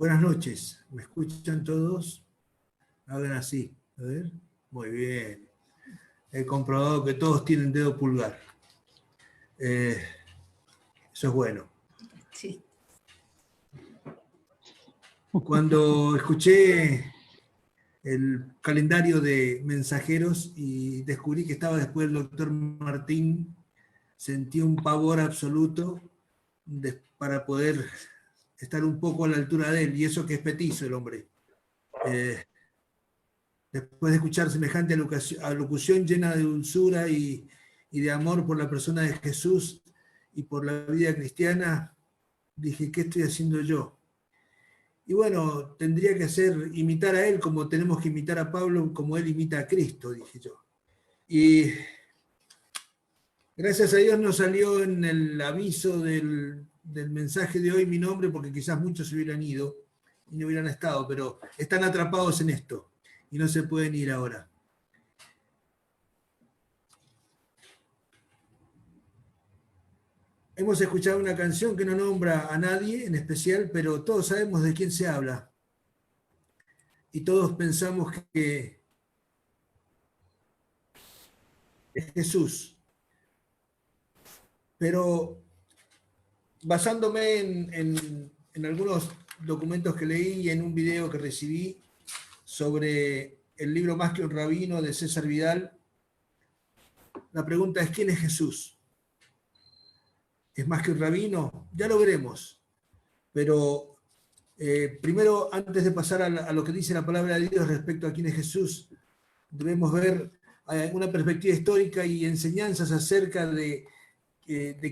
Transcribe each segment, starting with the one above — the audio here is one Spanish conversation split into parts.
Buenas noches, ¿me escuchan todos? Hagan así, a ver. Muy bien. He comprobado que todos tienen dedo pulgar. Eso es bueno. Sí. Cuando escuché el calendario de mensajeros y descubrí que estaba después el doctor Martín, sentí un pavor absoluto para poder estar un poco a la altura de él, y eso que es petizo el hombre. Después de escuchar semejante alocución llena de dulzura y de amor por la persona de Jesús y por la vida cristiana, dije, ¿qué estoy haciendo yo? Y bueno, tendría que imitar a él como tenemos que imitar a Pablo, como él imita a Cristo, dije yo. Y gracias a Dios no salió en el aviso del mensaje de hoy mi nombre, porque quizás muchos se hubieran ido y no hubieran estado, pero están atrapados en esto y no se pueden ir ahora. Hemos escuchado una canción que no nombra a nadie en especial, pero todos sabemos de quién se habla. Y todos pensamos que es Jesús. Pero basándome en algunos documentos que leí y en un video que recibí sobre el libro Más que un rabino de César Vidal, la pregunta es, ¿quién es Jesús? ¿Es más que un rabino? Ya lo veremos. Pero primero, antes de pasar a lo que dice la palabra de Dios respecto a quién es Jesús, debemos ver una perspectiva histórica y enseñanzas acerca de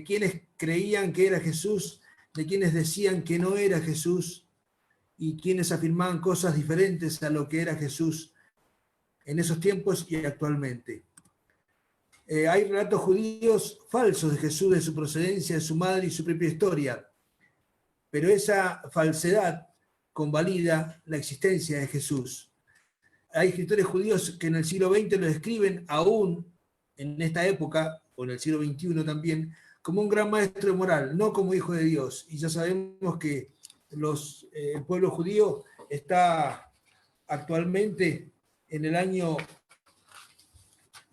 quienes creían que era Jesús, de quienes decían que no era Jesús y quienes afirmaban cosas diferentes a lo que era Jesús en esos tiempos y actualmente. Hay relatos judíos falsos de Jesús, de su procedencia, de su madre y su propia historia, pero esa falsedad convalida la existencia de Jesús. Hay escritores judíos que en el siglo XX lo describen aún en esta época, o en el siglo XXI también, como un gran maestro de moral, no como hijo de Dios. Y ya sabemos que el pueblo judío está actualmente en el año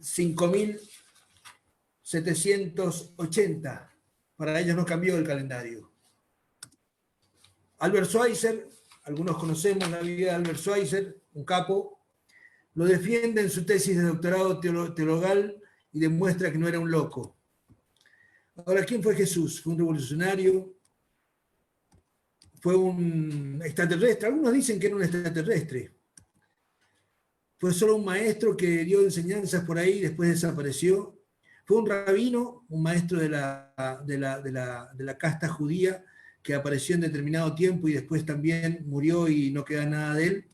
5780. Para ellos no cambió el calendario. Albert Schweitzer, algunos conocemos la vida de Albert Schweitzer, un capo, lo defiende en su tesis de doctorado teologal y demuestra que no era un loco. Ahora, ¿quién fue Jesús? ¿Fue un revolucionario? ¿Fue un extraterrestre? Algunos dicen que era un extraterrestre. ¿Fue solo un maestro que dio enseñanzas por ahí y después desapareció? ¿Fue un rabino, un maestro de la casta judía que apareció en determinado tiempo y después también murió y no queda nada de él?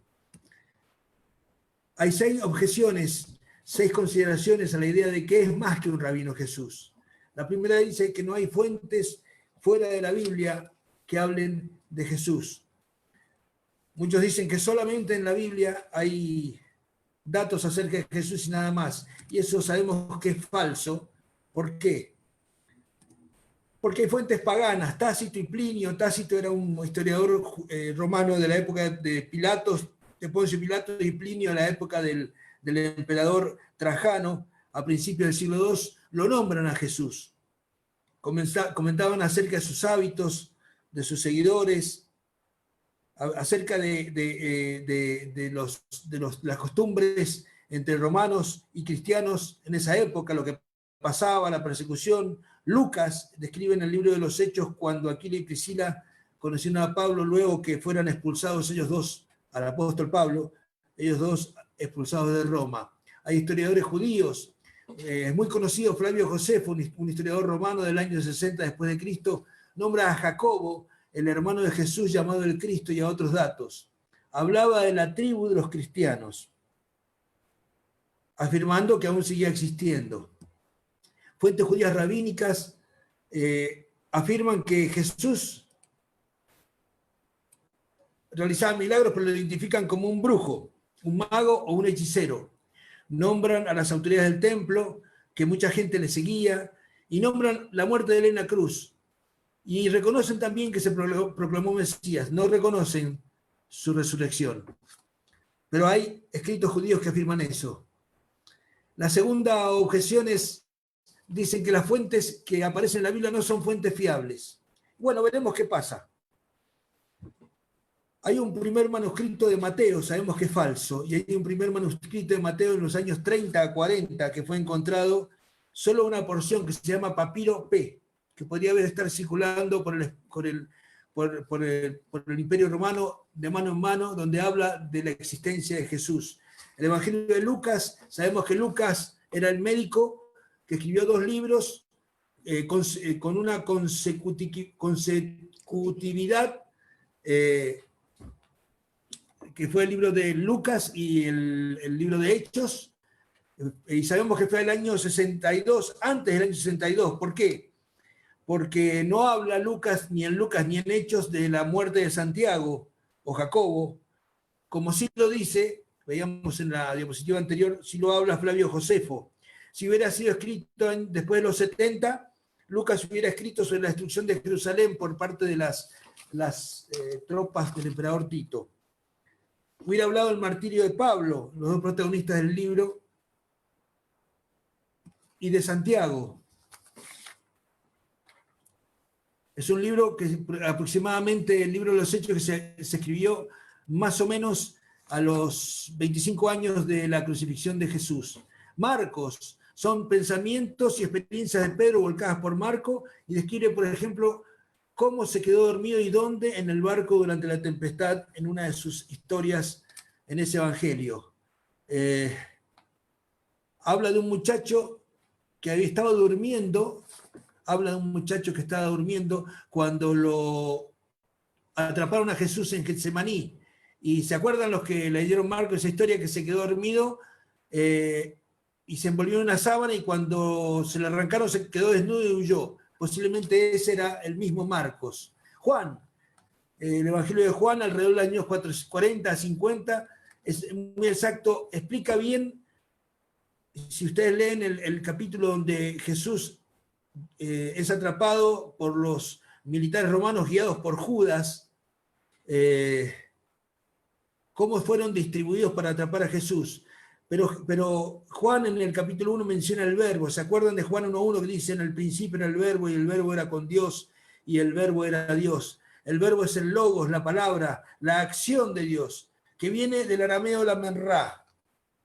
Hay 6 objeciones, 6 consideraciones a la idea de que es más que un rabino Jesús. La primera dice que no hay fuentes fuera de la Biblia que hablen de Jesús. Muchos dicen que solamente en la Biblia hay datos acerca de Jesús y nada más. Y eso sabemos que es falso. ¿Por qué? Porque hay fuentes paganas. Tácito y Plinio. Tácito era un historiador romano de la época de Pilatos, de Poncio Pilato, y Plinio en la época del emperador Trajano, a principios del siglo II, lo nombran a Jesús. Comentaban acerca de sus hábitos, de sus seguidores, acerca de las costumbres entre romanos y cristianos en esa época, lo que pasaba, la persecución. Lucas describe en el libro de los Hechos cuando Aquila y Priscila conocieron a Pablo luego que fueran expulsados ellos dos, al apóstol Pablo, ellos dos expulsados de Roma. Hay historiadores judíos, es muy conocido Flavio Josefo, un historiador romano del año 60 después de Cristo, nombra a Jacobo, el hermano de Jesús llamado el Cristo, y a otros datos. Hablaba de la tribu de los cristianos, afirmando que aún seguía existiendo. Fuentes judías rabínicas afirman que Jesús realizaba milagros, pero lo identifican como un brujo, un mago o un hechicero. Nombran a las autoridades del templo, que mucha gente le seguía, y nombran la muerte de Elena Cruz. Y reconocen también que se proclamó Mesías. No reconocen su resurrección. Pero hay escritos judíos que afirman eso. La segunda objeción es, dicen que las fuentes que aparecen en la Biblia no son fuentes fiables. Bueno, veremos qué pasa. Hay un primer manuscrito de Mateo, sabemos que es falso, y hay un primer manuscrito de Mateo en los años 30 a 40 que fue encontrado solo una porción que se llama Papiro P, que podría haber estar circulando por el Imperio Romano de mano en mano, donde habla de la existencia de Jesús. El Evangelio de Lucas, sabemos que Lucas era el médico que escribió 2 libros con una consecutividad que fue el libro de Lucas y el libro de Hechos, y sabemos que fue el año 62, antes del año 62. ¿Por qué? Porque no habla Lucas ni en Hechos de la muerte de Santiago o Jacobo, como sí lo dice, veíamos en la diapositiva anterior, sí lo habla Flavio Josefo. Si hubiera sido escrito después de los 70, Lucas hubiera escrito sobre la destrucción de Jerusalén por parte de las tropas del emperador Tito. Hubiera hablado del martirio de Pablo, los 2 protagonistas del libro, y de Santiago. Es un libro que aproximadamente, el libro de los Hechos, que se escribió más o menos a los 25 años de la crucifixión de Jesús. Marcos son pensamientos y experiencias de Pedro volcadas por Marco, y describe, por ejemplo, cómo se quedó dormido y dónde en el barco durante la tempestad, en una de sus historias en ese evangelio. Habla de un muchacho que había estado durmiendo, cuando lo atraparon a Jesús en Getsemaní. Y se acuerdan los que leyeron Marco esa historia, que se quedó dormido y se envolvió en una sábana, y cuando se le arrancaron se quedó desnudo y huyó. Posiblemente ese era el mismo Marcos. Juan, el Evangelio de Juan, alrededor de los años 40 a 50, es muy exacto, explica bien. Si ustedes leen el capítulo donde Jesús es atrapado por los militares romanos guiados por Judas, cómo fueron distribuidos para atrapar a Jesús. Pero Juan en el capítulo 1 menciona el verbo. ¿Se acuerdan de Juan 1.1 que dice: en el principio era el verbo, y el verbo era con Dios, y el verbo era Dios? El verbo es el logos, la palabra, la acción de Dios, que viene del arameo la menra.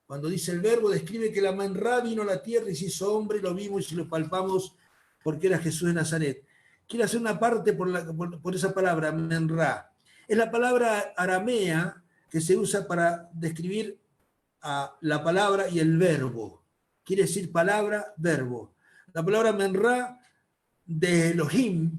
Cuando dice el verbo, describe que la menra vino a la tierra y se hizo hombre, y lo vimos y lo palpamos, porque era Jesús de Nazaret. Quiero hacer una parte por esa palabra, menra. Es la palabra aramea que se usa para describir a la palabra y el verbo. Quiere decir palabra, verbo. La palabra menra de Elohim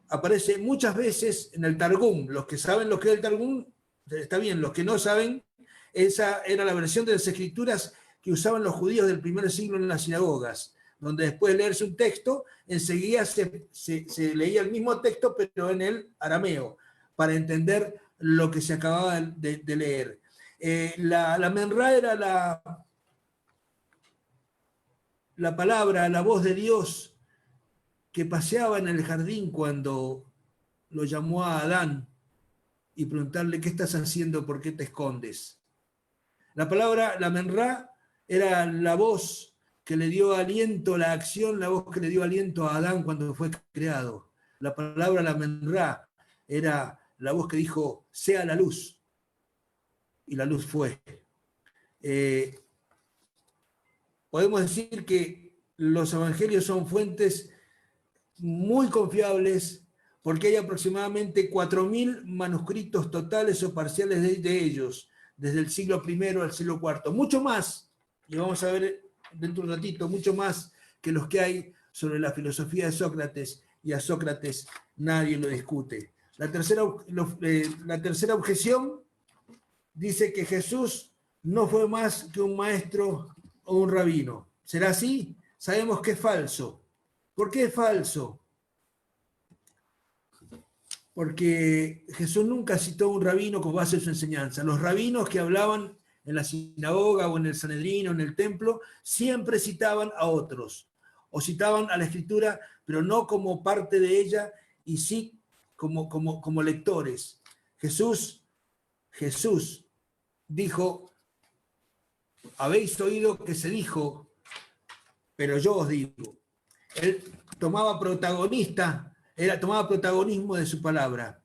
aparece muchas veces en el Targum. Los que saben lo que es el Targum, está bien. Los que no saben, esa era la versión de las escrituras que usaban los judíos del primer siglo en las sinagogas, donde después de leerse un texto, enseguida se leía el mismo texto, pero en el arameo, para entender lo que se acababa de leer. La menra era la palabra, la voz de Dios que paseaba en el jardín cuando lo llamó a Adán y preguntarle: ¿qué estás haciendo? ¿Por qué te escondes? La palabra, la menra, era la voz que le dio aliento, la acción, la voz que le dio aliento a Adán cuando fue creado. La palabra, la menra, era la voz que dijo: sea la luz. Y la luz fue. Podemos decir que los evangelios son fuentes muy confiables, porque hay aproximadamente 4.000 manuscritos totales o parciales de ellos, desde el siglo I al siglo IV. Mucho más, y vamos a ver dentro de un ratito, mucho más que los que hay sobre la filosofía de Sócrates, y a Sócrates nadie lo discute. La tercera objeción dice que Jesús no fue más que un maestro o un rabino. ¿Será así? Sabemos que es falso. ¿Por qué es falso? Porque Jesús nunca citó a un rabino con base en su enseñanza. Los rabinos que hablaban en la sinagoga o en el Sanedrín o en el templo siempre citaban a otros, o citaban a la Escritura, pero no como parte de ella, y sí como lectores. Jesús dijo, habéis oído que se dijo, pero yo os digo. Él tomaba protagonismo de su palabra.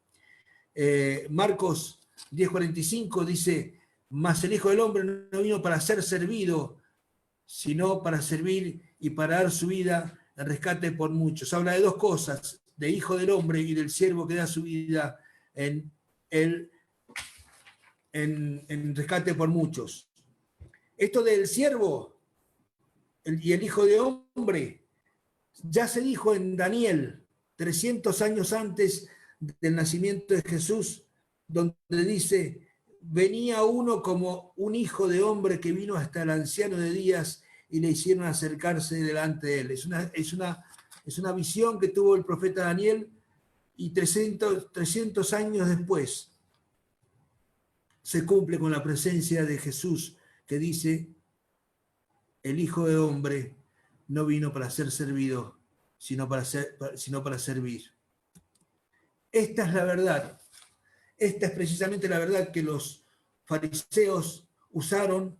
Marcos 10:45 dice, mas el Hijo del Hombre no vino para ser servido, sino para servir y para dar su vida en rescate por muchos. Habla de dos cosas, de Hijo del Hombre y del siervo que da su vida en rescate por muchos. Esto del siervo y el Hijo de Hombre ya se dijo en Daniel, 300 años antes del nacimiento de Jesús, donde dice, venía uno como un hijo de hombre que vino hasta el anciano de días y le hicieron acercarse delante de él. Es una visión que tuvo el profeta Daniel y 300 años después se cumple con la presencia de Jesús que dice, el Hijo de Hombre no vino para ser servido, sino para servir. Esta es la verdad. Esta es precisamente la verdad que los fariseos usaron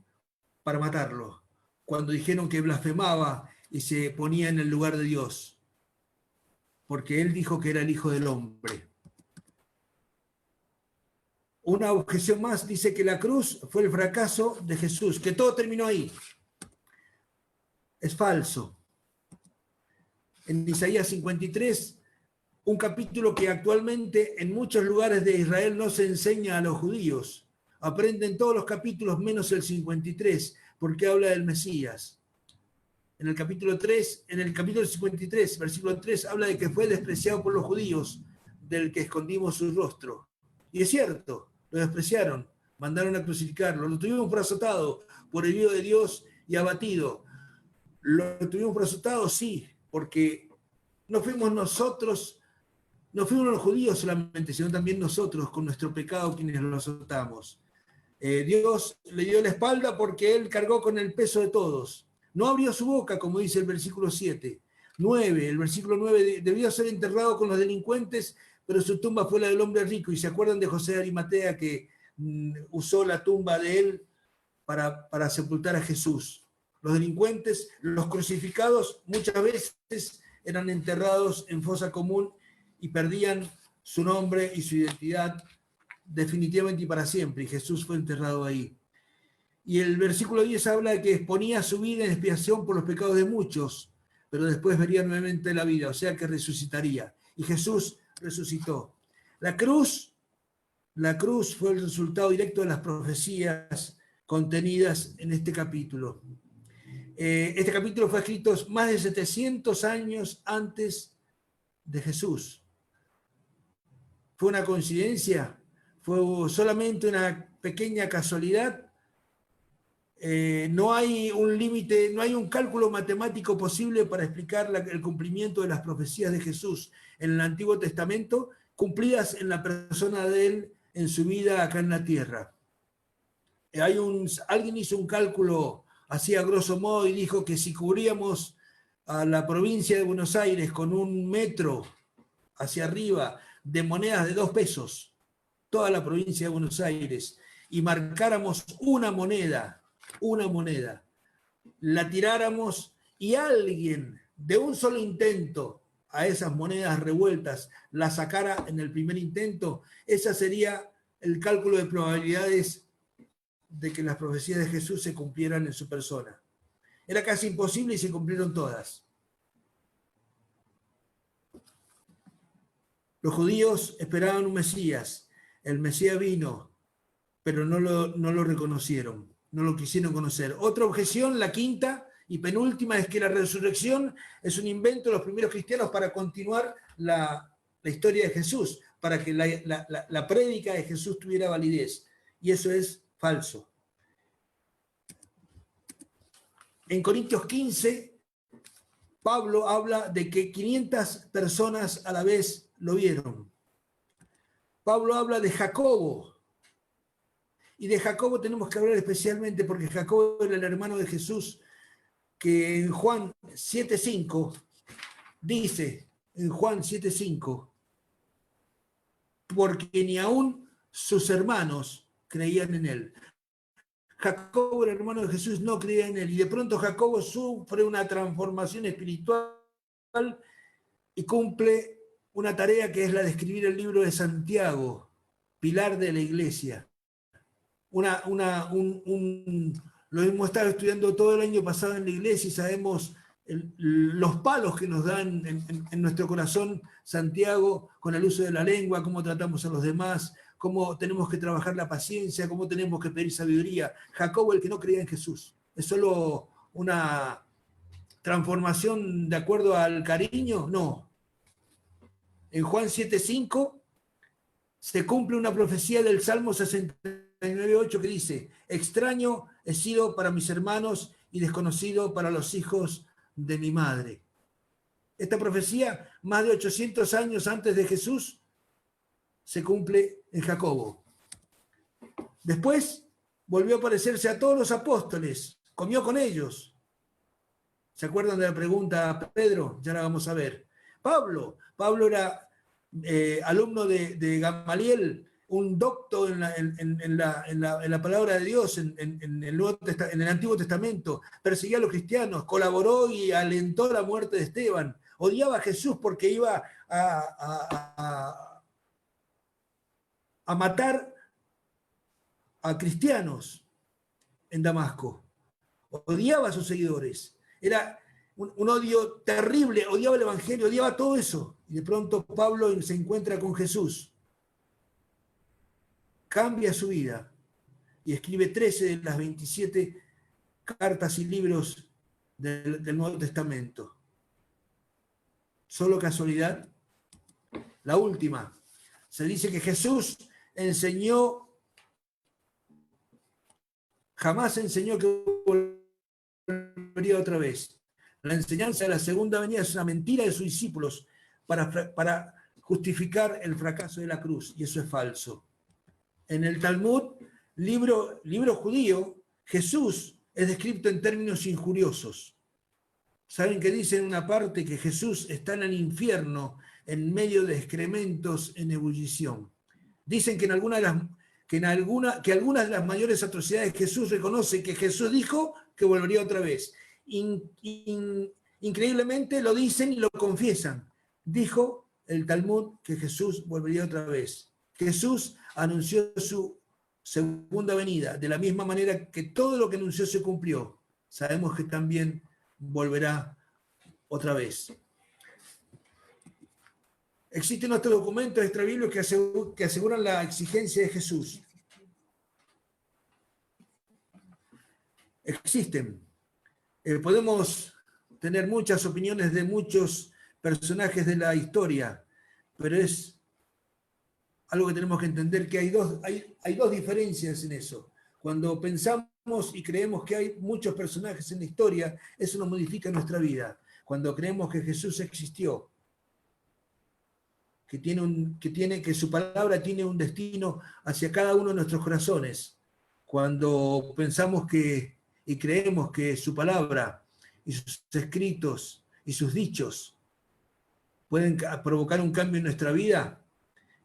para matarlo, cuando dijeron que blasfemaba y se ponía en el lugar de Dios, porque él dijo que era el Hijo del Hombre. Una objeción más dice que la cruz fue el fracaso de Jesús, que todo terminó ahí. Es falso. En Isaías 53, un capítulo que actualmente en muchos lugares de Israel no se enseña a los judíos. Aprenden todos los capítulos menos el 53, porque habla del Mesías. En el capítulo 53, versículo 3, habla de que fue despreciado por los judíos, del que escondimos su rostro. Y es cierto, lo despreciaron, mandaron a crucificarlo, lo tuvimos por azotado, por el Hijo de Dios y abatido. Lo tuvimos por azotado, sí, porque no fuimos nosotros, no fuimos los judíos solamente, sino también nosotros, con nuestro pecado, quienes lo azotamos. Dios le dio la espalda porque Él cargó con el peso de todos. No abrió su boca, como dice el versículo 7. El versículo 9, debió ser enterrado con los delincuentes, pero su tumba fue la del hombre rico. Y se acuerdan de José de Arimatea, que usó la tumba de él para sepultar a Jesús. Los delincuentes, los crucificados, muchas veces eran enterrados en fosa común y perdían su nombre y su identidad definitivamente y para siempre, y Jesús fue enterrado ahí. Y el versículo 10 habla de que exponía su vida en expiación por los pecados de muchos, pero después vería nuevamente la vida, o sea que resucitaría. Y Jesús resucitó. La cruz fue el resultado directo de las profecías contenidas en este capítulo. Este capítulo fue escrito más de 700 años antes de Jesús. ¿Fue una coincidencia? ¿Fue solamente una pequeña casualidad? No hay un límite, no hay un cálculo matemático posible para explicar el cumplimiento de las profecías de Jesús en el Antiguo Testamento, cumplidas en la persona de Él en su vida acá en la tierra. Alguien hizo un cálculo así a grosso modo y dijo que si cubríamos a la provincia de Buenos Aires con 1 metro hacia arriba de monedas de 2 pesos, toda la provincia de Buenos Aires, y marcáramos una moneda, la tiráramos y alguien de un solo intento a esas monedas revueltas la sacara en el primer intento, ese sería el cálculo de probabilidades de que las profecías de Jesús se cumplieran en su persona. Era casi imposible y se cumplieron todas. Los judíos esperaban un Mesías. El Mesías vino, pero no lo reconocieron, no lo quisieron conocer. Otra objeción, la quinta y penúltima, es que la resurrección es un invento de los primeros cristianos para continuar la historia de Jesús, para que la prédica de Jesús tuviera validez. Y eso es falso. En Corintios 15, Pablo habla de que 500 personas a la vez lo vieron. Pablo habla de Jacobo. Y de Jacobo tenemos que hablar especialmente porque Jacobo era el hermano de Jesús, que en Juan 7:5 dice, porque ni aún sus hermanos creían en él. Jacobo, el hermano de Jesús, no creía en él. Y de pronto Jacobo sufre una transformación espiritual y cumple una tarea que es la de escribir el libro de Santiago, pilar de la iglesia. Lo hemos estado estudiando todo el año pasado en la iglesia y sabemos los palos que nos dan en nuestro corazón Santiago con el uso de la lengua, cómo tratamos a los demás, cómo tenemos que trabajar la paciencia, cómo tenemos que pedir sabiduría. Jacobo, el que no creía en Jesús, ¿es solo una transformación de acuerdo al cariño? No. En Juan 7:5 se cumple una profecía del Salmo 69:8 que dice: extraño he sido para mis hermanos y desconocido para los hijos de mi madre. Esta profecía, más de 800 años antes de Jesús, se cumple en Jacobo. Después volvió a aparecerse a todos los apóstoles, comió con ellos. ¿Se acuerdan de la pregunta a Pedro? Ya la vamos a ver. Pablo era alumno de Gamaliel, un docto en la palabra de Dios en el Antiguo Testamento, perseguía a los cristianos, colaboró y alentó la muerte de Esteban, odiaba a Jesús porque iba a matar a cristianos en Damasco, odiaba a sus seguidores, era un odio terrible, odiaba el Evangelio, odiaba todo eso. Y de pronto Pablo se encuentra con Jesús, cambia su vida y escribe 13 de las 27 cartas y libros del Nuevo Testamento. ¿Solo casualidad? La última. Se dice que Jesús jamás enseñó que volvería otra vez. La enseñanza de la segunda venida es una mentira de sus discípulos para justificar el fracaso de la cruz, y eso es falso. En el Talmud, libro judío, Jesús es descrito en términos injuriosos. ¿Saben que dice en una parte que Jesús está en el infierno en medio de excrementos en ebullición? Dicen que algunas de las mayores atrocidades Jesús reconoce que Jesús dijo que volvería otra vez. Increíblemente lo dicen y lo confiesan. Dijo el Talmud que Jesús volvería otra vez. Jesús anunció su segunda venida, de la misma manera que todo lo que anunció se cumplió. Sabemos que también volverá otra vez. Existen otros documentos extrabíblicos que aseguran la exigencia de Jesús. Existen. Podemos tener muchas opiniones de muchos personajes de la historia, pero es algo que tenemos que entender que hay dos diferencias en eso. Cuando pensamos y creemos que hay muchos personajes en la historia, eso nos modifica nuestra vida. Cuando creemos que Jesús existió, que su palabra tiene un destino hacia cada uno de nuestros corazones, cuando pensamos y creemos que su palabra y sus escritos y sus dichos pueden provocar un cambio en nuestra vida,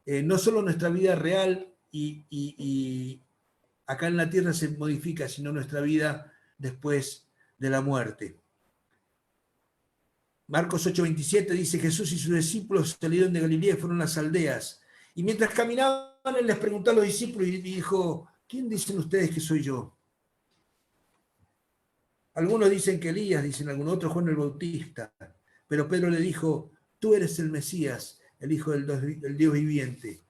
no solo nuestra vida real y acá en la tierra se modifica, sino nuestra vida después de la muerte. Marcos 8:27 dice: Jesús y sus discípulos salieron de Galilea y fueron a las aldeas. Y mientras caminaban, él les preguntó a los discípulos y dijo: ¿quién dicen ustedes que soy yo? Algunos dicen que Elías, dicen algunos otros Juan el Bautista. Pero Pedro le dijo: tú eres el Mesías, el Hijo del Dios viviente.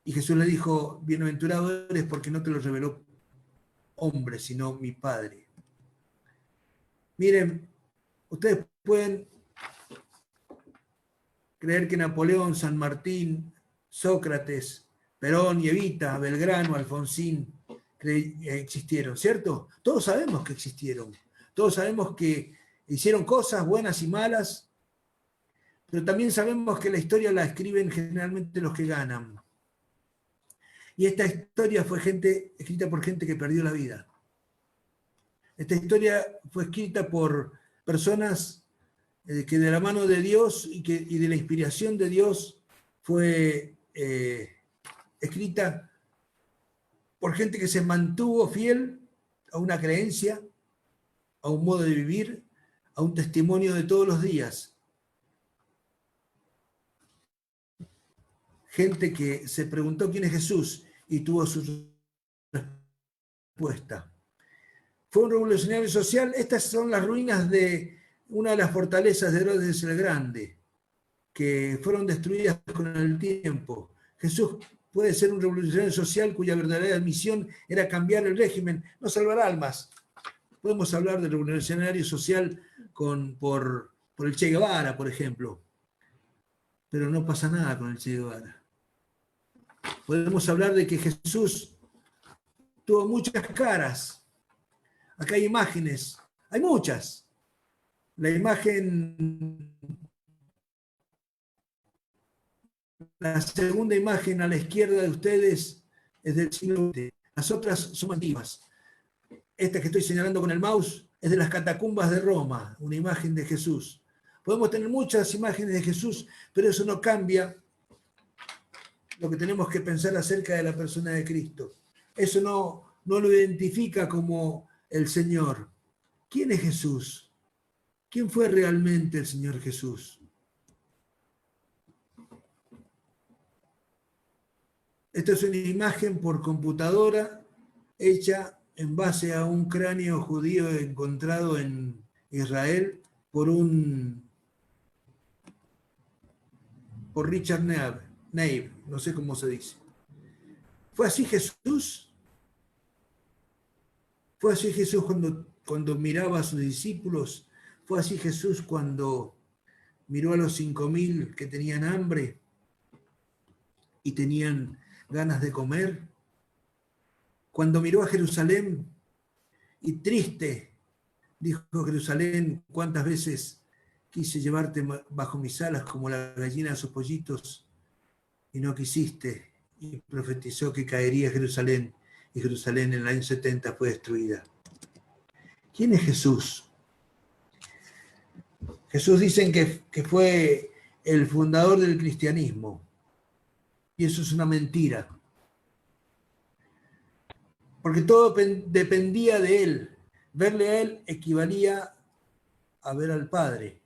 Y Jesús le dijo: bienaventurado eres porque no te lo reveló hombre, sino mi Padre. Miren, ustedes pueden creer que Napoleón, San Martín, Sócrates, Perón y Evita, Belgrano, Alfonsín existieron, ¿cierto? Todos sabemos que existieron. Todos sabemos que hicieron cosas buenas y malas, pero también sabemos que la historia la escriben generalmente los que ganan. Y esta historia fue escrita por gente que perdió la vida. Esta historia fue escrita por personas que de la mano de Dios y de la inspiración de Dios fue escrita por gente que se mantuvo fiel a una creencia, a un modo de vivir, a un testimonio de todos los días. Gente que se preguntó quién es Jesús y tuvo su respuesta. Fue un revolucionario social. Estas son las ruinas de una de las fortalezas de Herodes el Grande, que fueron destruidas con el tiempo. Jesús puede ser un revolucionario social cuya verdadera misión era cambiar el régimen, no salvar almas. Podemos hablar de revolucionario social por el Che Guevara, por ejemplo, pero no pasa nada con el Che Guevara. Podemos hablar de que Jesús tuvo muchas caras. Acá hay imágenes, hay muchas. La segunda imagen a la izquierda de ustedes es del siglo XX. Las otras son antiguas. Esta que estoy señalando con el mouse es de las catacumbas de Roma, una imagen de Jesús. Podemos tener muchas imágenes de Jesús, pero eso no cambia lo que tenemos que pensar acerca de la persona de Cristo. Eso no lo identifica como el Señor. ¿Quién es Jesús? ¿Quién fue realmente el Señor Jesús? Esta es una imagen por computadora hecha en base a un cráneo judío encontrado en Israel por Richard Nave, no sé cómo se dice. ¿Fue así Jesús? ¿Fue así Jesús cuando miraba a sus discípulos? ¿Fue así Jesús cuando miró a los 5.000 que tenían hambre y tenían ganas de comer? Cuando miró a Jerusalén y triste, dijo: Jerusalén, ¿cuántas veces quise llevarte bajo mis alas como la gallina a sus pollitos y no quisiste? Y profetizó que caería Jerusalén, y Jerusalén en el año 70 fue destruida. ¿Quién es Jesús? Jesús dicen que fue el fundador del cristianismo, y eso es una mentira, porque todo dependía de él. Verle a él equivalía a ver al Padre.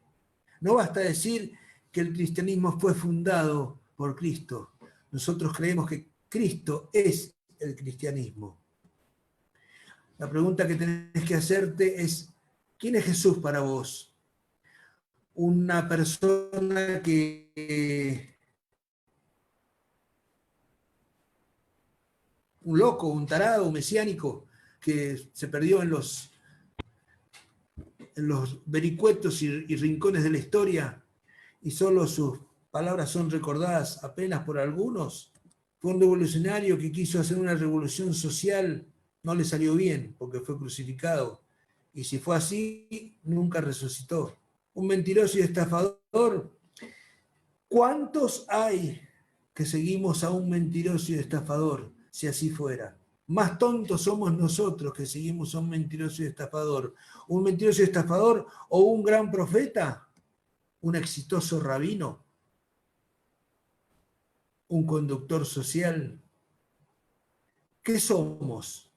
No basta decir que el cristianismo fue fundado por Cristo. Nosotros creemos que Cristo es el cristianismo. La pregunta que tenés que hacerte es: ¿quién es Jesús para vos? Una persona un loco, un tarado, un mesiánico, que se perdió en los vericuetos y rincones de la historia, y solo sus palabras son recordadas apenas por algunos. Fue un revolucionario que quiso hacer una revolución social, no le salió bien porque fue crucificado, y si fue así, nunca resucitó. Un mentiroso y estafador. ¿Cuántos hay que seguimos a un mentiroso y estafador si así fuera? Más tontos somos nosotros que seguimos a un mentiroso y estafador. ¿Un mentiroso y estafador o un gran profeta? ¿Un exitoso rabino? ¿Un conductor social? ¿Qué somos?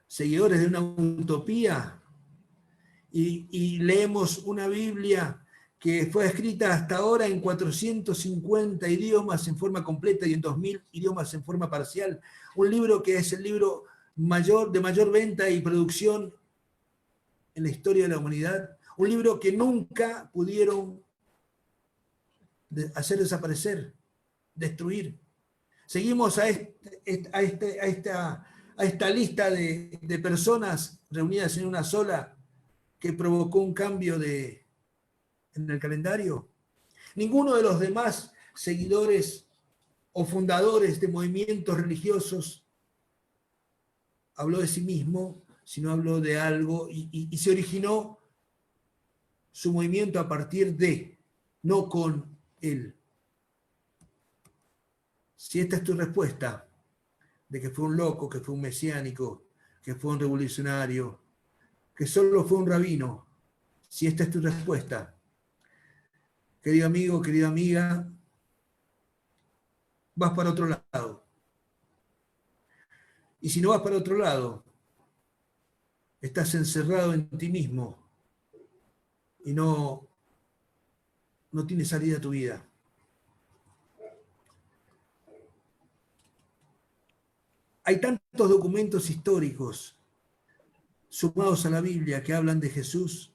¿Seguidores de una utopía? Y leemos una Biblia que fue escrita hasta ahora en 450 idiomas en forma completa y en 2.000 idiomas en forma parcial. Un libro que es el libro de mayor venta y producción en la historia de la humanidad. Un libro que nunca pudieron hacer desaparecer, destruir. Seguimos a esta lista de personas reunidas en una sola que provocó un cambio en el calendario. Ninguno de los demás seguidores o fundadores de movimientos religiosos habló de sí mismo, sino habló de algo y se originó su movimiento a partir de, no con él. Si esta es tu respuesta, de que fue un loco, que fue un mesiánico, que fue un revolucionario, que solo fue un rabino, si esta es tu respuesta, querido amigo, querida amiga, vas para otro lado. Y si no vas para otro lado, estás encerrado en ti mismo y no tiene salida a tu vida. Hay tantos documentos históricos sumados a la Biblia que hablan de Jesús,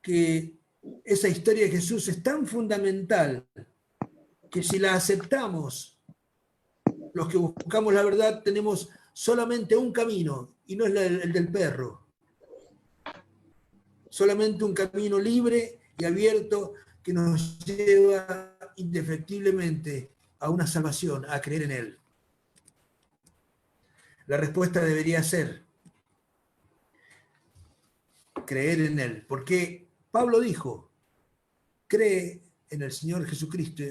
que esa historia de Jesús es tan fundamental que si la aceptamos, los que buscamos la verdad tenemos solamente un camino y no es el del perro. Solamente un camino libre y abierto que nos lleva indefectiblemente a una salvación, a creer en Él. La respuesta debería ser creer en Él, porque Pablo dijo, cree en el Señor Jesucristo,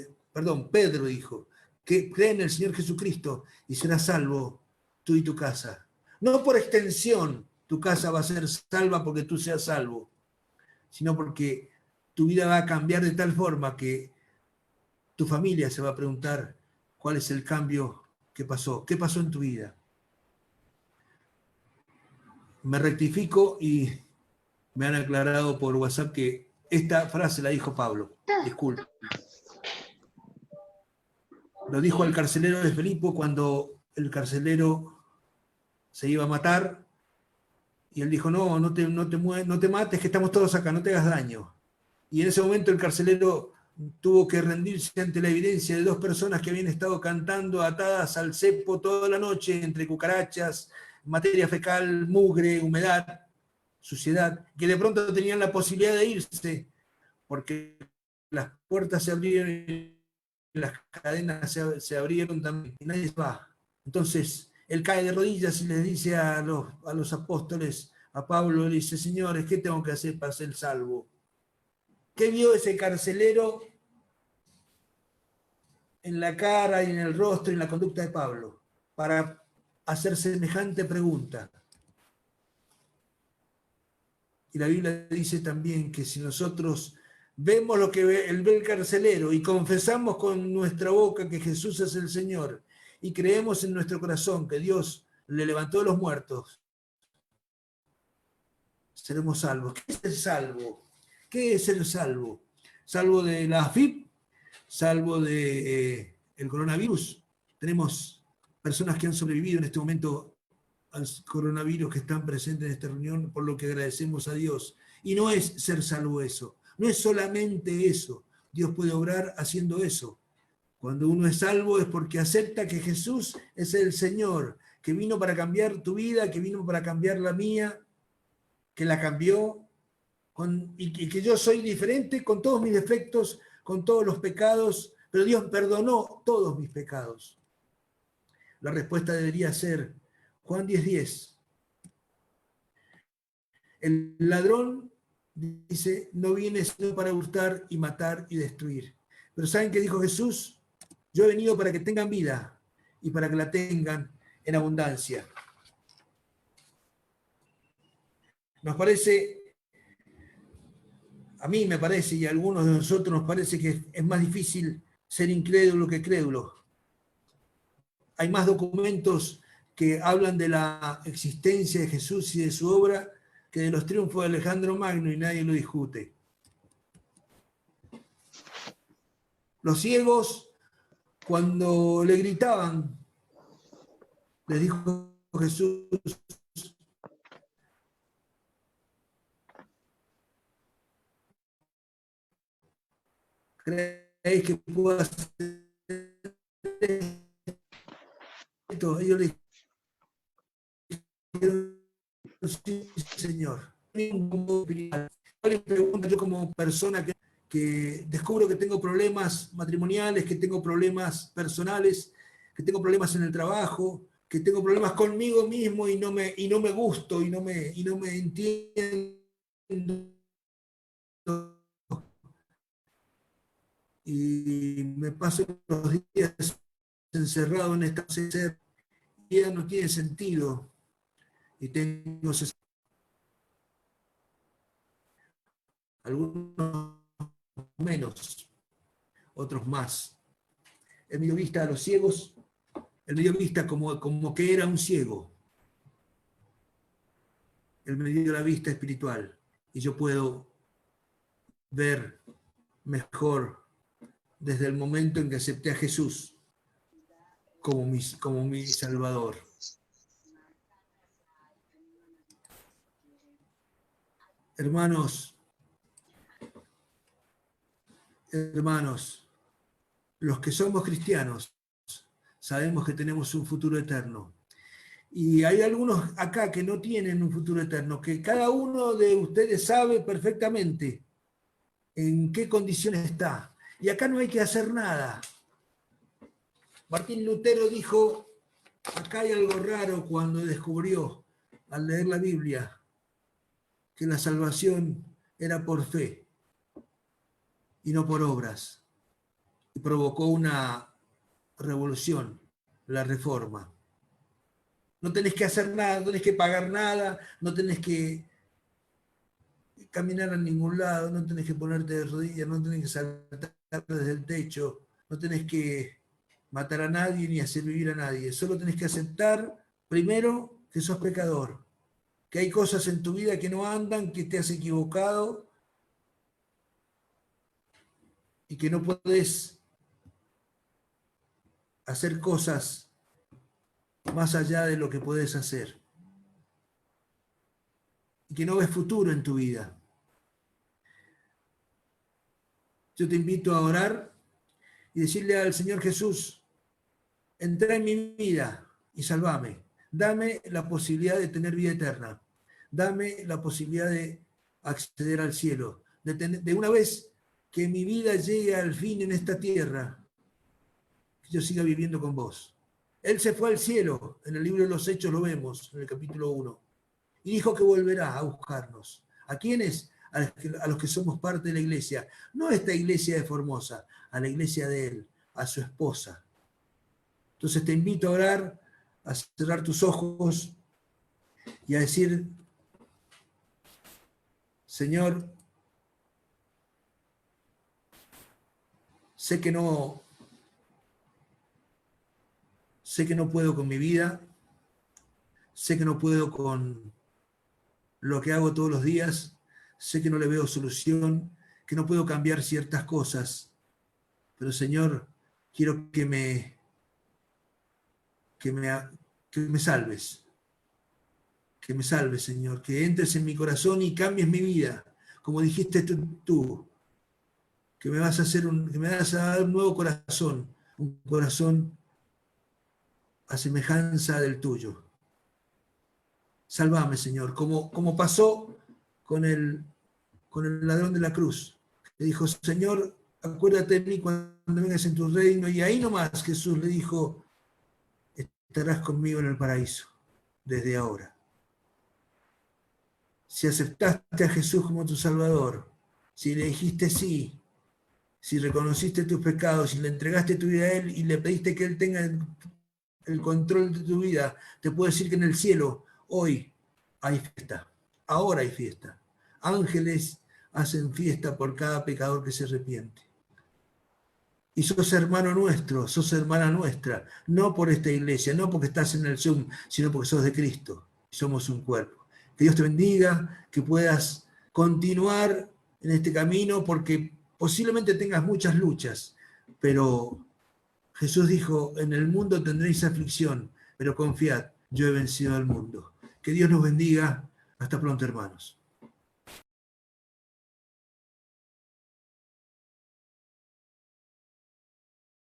Pedro dijo, que cree en el Señor Jesucristo y serás salvo tú y tu casa. No por extensión tu casa va a ser salva porque tú seas salvo, sino porque tu vida va a cambiar de tal forma que tu familia se va a preguntar cuál es el cambio que pasó, qué pasó en tu vida. Me rectifico y me han aclarado por WhatsApp que esta frase la dijo Pablo. Disculpe. Lo dijo al carcelero de Filipo cuando el carcelero se iba a matar y él dijo, no te mates, que estamos todos acá, no te hagas daño. Y en ese momento el carcelero tuvo que rendirse ante la evidencia de dos personas que habían estado cantando atadas al cepo toda la noche entre cucarachas, materia fecal, mugre, humedad, suciedad, que de pronto tenían la posibilidad de irse porque las puertas se abrieron y las cadenas se abrieron también y nadie se va. Entonces él cae de rodillas y les dice a los apóstoles, a Pablo, le dice, señores, ¿qué tengo que hacer para ser salvo? ¿Qué vio ese carcelero en la cara y en el rostro y en la conducta de Pablo para hacer semejante pregunta? Y la Biblia dice también que si nosotros vemos lo que ve el carcelero y confesamos con nuestra boca que Jesús es el Señor y creemos en nuestro corazón que Dios le levantó de los muertos, seremos salvos. ¿Qué es el salvo? ¿Qué es el salvo? ¿Salvo de la AFIP? ¿Salvo de el coronavirus? Tenemos personas que han sobrevivido en este momento al coronavirus que están presentes en esta reunión, por lo que agradecemos a Dios. Y no es ser salvo eso, no es solamente eso. Dios puede obrar haciendo eso. Cuando uno es salvo es porque acepta que Jesús es el Señor, que vino para cambiar tu vida, que vino para cambiar la mía, que la cambió, y que yo soy diferente con todos mis defectos, con todos los pecados, pero Dios perdonó todos mis pecados. La respuesta debería ser Juan 10:10. El ladrón, dice, no viene sino para hurtar y matar y destruir. Pero ¿saben qué dijo Jesús? Yo he venido para que tengan vida y para que la tengan en abundancia. Nos parece, a mí me parece, y a algunos de nosotros nos parece que es más difícil ser incrédulo que crédulo. Hay más documentos que hablan de la existencia de Jesús y de su obra que de los triunfos de Alejandro Magno y nadie lo discute. Los ciegos, cuando le gritaban, les dijo Jesús, ¿creéis que puedo hacer esto? Ellos le dijeron, sí, Señor. Me pregunto yo como persona que descubro que tengo problemas matrimoniales, que tengo problemas personales, que tengo problemas en el trabajo, que tengo problemas conmigo mismo y no me gusto y no me entiendo. Y me paso los días encerrado en esta ser, vida no tiene sentido y tengo algunos menos, otros más. Él me dio vista a los ciegos, Él me dio vista como que era un ciego. Él me dio la vista espiritual y yo puedo ver mejor desde el momento en que acepté a Jesús como mi Salvador. Hermanos, los que somos cristianos sabemos que tenemos un futuro eterno. Y hay algunos acá que no tienen un futuro eterno, que cada uno de ustedes sabe perfectamente en qué condiciones está. Y acá no hay que hacer nada. Martín Lutero dijo, acá hay algo raro cuando descubrió, al leer la Biblia, que la salvación era por fe y no por obras. Y provocó una revolución, la Reforma. No tenés que hacer nada, no tenés que pagar nada, no tenés que caminar a ningún lado, no tenés que ponerte de rodillas, no tenés que saltar desde el techo, no tenés que matar a nadie ni hacer vivir a nadie. Solo tenés que aceptar, primero, que sos pecador, que hay cosas en tu vida que no andan, que te has equivocado y que no podés hacer cosas más allá de lo que podés hacer. Y que no ves futuro en tu vida. Yo te invito a orar y decirle al Señor Jesús, entra en mi vida y salvame. Dame la posibilidad de tener vida eterna. Dame la posibilidad de acceder al cielo. De una vez que mi vida llegue al fin en esta tierra, que yo siga viviendo con vos. Él se fue al cielo, en el libro de los Hechos lo vemos, en el capítulo 1, y dijo que volverá a buscarnos. ¿A quiénes? A los que somos parte de la iglesia. No a esta iglesia de Formosa, a la iglesia de él, a su esposa. Entonces te invito a orar, a cerrar tus ojos y a decir, Señor, sé que no puedo con mi vida, sé que no puedo con lo que hago todos los días, sé que no le veo solución, que no puedo cambiar ciertas cosas, pero Señor, quiero que me salves, Señor, que entres en mi corazón y cambies mi vida, como dijiste tú, que me vas a dar un nuevo corazón, un corazón a semejanza del tuyo. Sálvame, Señor, como pasó con el ladrón de la cruz. Le dijo, Señor, acuérdate de mí cuando vengas en tu reino. Y ahí nomás Jesús le dijo, estarás conmigo en el paraíso, desde ahora. Si aceptaste a Jesús como tu Salvador, si le dijiste sí, si reconociste tus pecados, si le entregaste tu vida a Él y le pediste que Él tenga el control de tu vida, te puedo decir que en el cielo hoy hay fiesta, ahora hay fiesta. Ángeles hacen fiesta por cada pecador que se arrepiente. Y sos hermano nuestro, sos hermana nuestra, no por esta iglesia, no porque estás en el Zoom, sino porque sos de Cristo. Somos un cuerpo. Que Dios te bendiga, que puedas continuar en este camino, porque posiblemente tengas muchas luchas, pero Jesús dijo, en el mundo tendréis aflicción, pero confiad, yo he vencido al mundo. Que Dios nos bendiga. Hasta pronto, hermanos.